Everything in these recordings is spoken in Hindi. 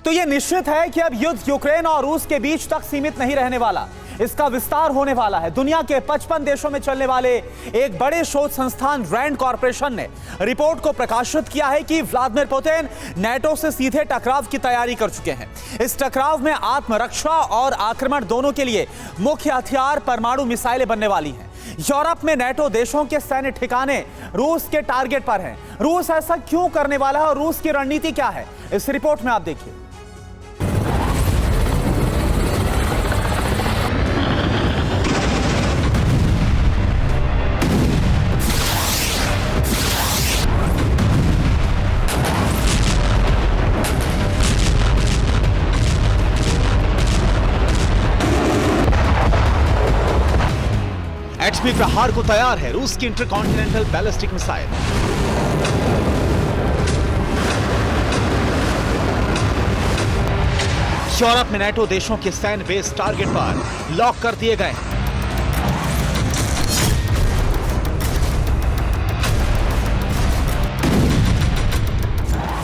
तो यह निश्चित है कि अब युद्ध यूक्रेन और रूस के बीच तक सीमित नहीं रहने वाला, इसका विस्तार होने वाला है। दुनिया के 55 देशों में चलने वाले एक बड़े शोध संस्थान रैंड कॉर्पोरेशन ने रिपोर्ट को प्रकाशित किया है कि व्लादिमीर पुतिन नाटो से सीधे टकराव की तैयारी कर चुके हैं। इस टकराव में आत्मरक्षा और आक्रमण दोनों के लिए मुख्य हथियार परमाणु मिसाइलें बनने वाली हैं। यूरोप में नाटो देशों के सैन्य ठिकाने रूस के टारगेट पर हैं। रूस ऐसा क्यों करने वाला है और रूस की रणनीति क्या है, इस रिपोर्ट में आप देखिए। एटमी प्रहार को तैयार है रूस की इंटरकॉन्टिनेंटल बैलिस्टिक मिसाइल। यूरोप में नाटो देशों के सैन्य बेस टारगेट पर लॉक कर दिए गए हैं।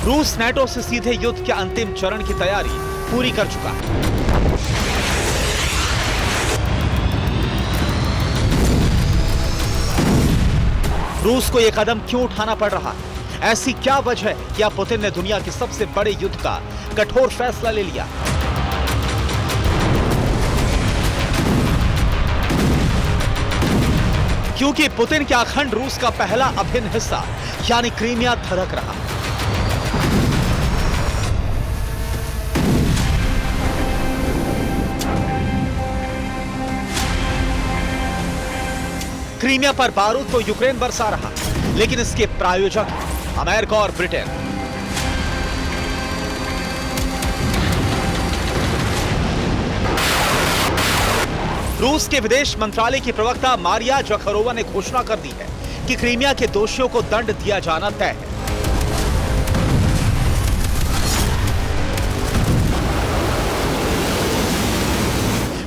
रूस नाटो से सीधे युद्ध के अंतिम चरण की तैयारी पूरी कर चुका है। रूस को यह कदम क्यों उठाना पड़ रहा है? ऐसी क्या वजह है कि अब पुतिन ने दुनिया के सबसे बड़े युद्ध का कठोर फैसला ले लिया? क्योंकि पुतिन के अखंड रूस का पहला अभिन्न हिस्सा यानी क्रीमिया धड़क रहा। क्रीमिया पर बारूद तो यूक्रेन बरसा रहा, लेकिन इसके प्रायोजक अमेरिका और ब्रिटेन। रूस के विदेश मंत्रालय की प्रवक्ता मारिया जखरोवा ने घोषणा कर दी है कि क्रीमिया के दोषियों को दंड दिया जाना तय है।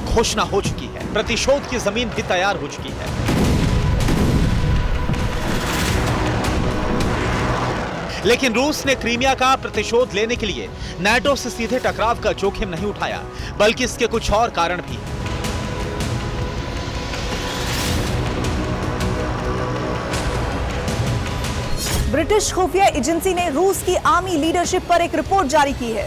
घोषणा हो चुकी है, प्रतिशोध की जमीन भी तैयार हो चुकी है। लेकिन रूस ने क्रीमिया का प्रतिशोध लेने के लिए नाटो से सीधे टकराव का जोखिम नहीं उठाया, बल्कि इसके कुछ और कारण भी हैं। ब्रिटिश खुफिया एजेंसी ने रूस की आर्मी लीडरशिप पर एक रिपोर्ट जारी की है।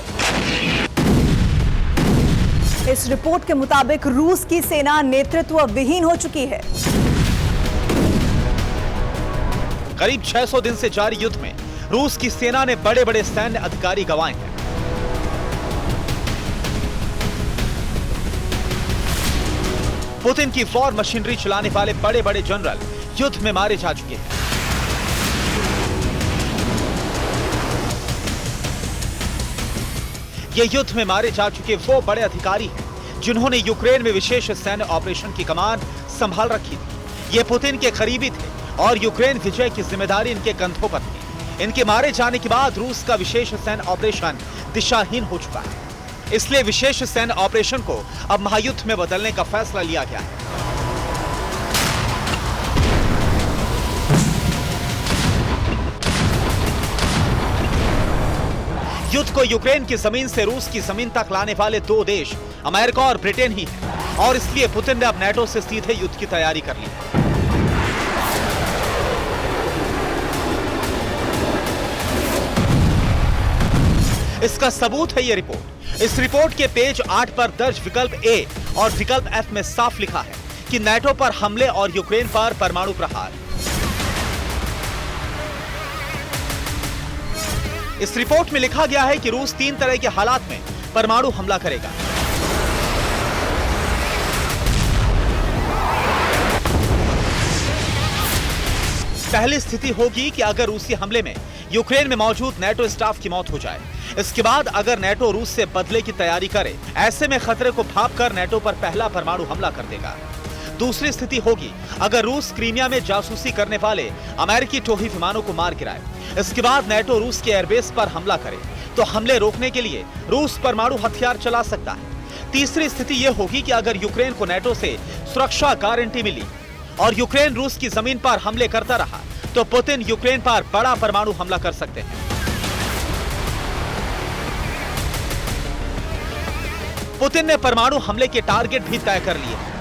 इस रिपोर्ट के मुताबिक रूस की सेना नेतृत्व विहीन हो चुकी है। करीब 600 दिन से जारी युद्ध में रूस की सेना ने बड़े बड़े सैन्य अधिकारी गंवाए हैं। पुतिन की वॉर मशीनरी चलाने वाले बड़े बड़े जनरल युद्ध में मारे जा चुके हैं। ये युद्ध में मारे जा चुके वो बड़े अधिकारी हैं जिन्होंने यूक्रेन में विशेष सैन्य ऑपरेशन की कमान संभाल रखी थी। ये पुतिन के करीबी थे और यूक्रेन विजय की जिम्मेदारी इनके कंधों पर थी। इनके मारे जाने के बाद रूस का विशेष सैन्य ऑपरेशन दिशाहीन हो चुका है। इसलिए विशेष सैन्य ऑपरेशन को अब महायुद्ध में बदलने का फैसला लिया गया है। युद्ध को यूक्रेन की जमीन से रूस की जमीन तक लाने वाले दो देश अमेरिका और ब्रिटेन ही हैं, और इसलिए पुतिन ने अब नाटो से सीधे युद्ध की तैयारी कर ली है। इसका सबूत है ये रिपोर्ट। इस रिपोर्ट के पेज 8 पर दर्ज विकल्प ए और विकल्प एफ में साफ लिखा है कि नाटो पर हमले और यूक्रेन पर परमाणु प्रहार। इस रिपोर्ट में लिखा गया है कि रूस 3 तरह के हालात में परमाणु हमला करेगा। पहली स्थिति होगी कि अगर रूसी हमले में यूक्रेन में मौजूद नाटो स्टाफ की मौत हो जाए। इसके बाद अगर नाटो रूस से बदले की तैयारी करे, ऐसे में खतरे को भांपकर नाटो पर पहला परमाणु हमला कर देगा। दूसरी स्थिति होगी अगर रूस क्रीमिया में जासूसी करने वाले अमेरिकी टोही विमानों को मार गिराए। इसके बाद नाटो रूस के एयरबेस पर हमला करे तो हमले रोकने के लिए रूस परमाणु हथियार चला सकता है। तीसरी स्थिति यह होगी कि अगर यूक्रेन को नाटो से सुरक्षा गारंटी मिली और यूक्रेन रूस की जमीन पर हमले करता रहा तो पुतिन यूक्रेन पर बड़ा परमाणु हमला कर सकते हैं। पुतिन ने परमाणु हमले के टारगेट भी तय कर लिए।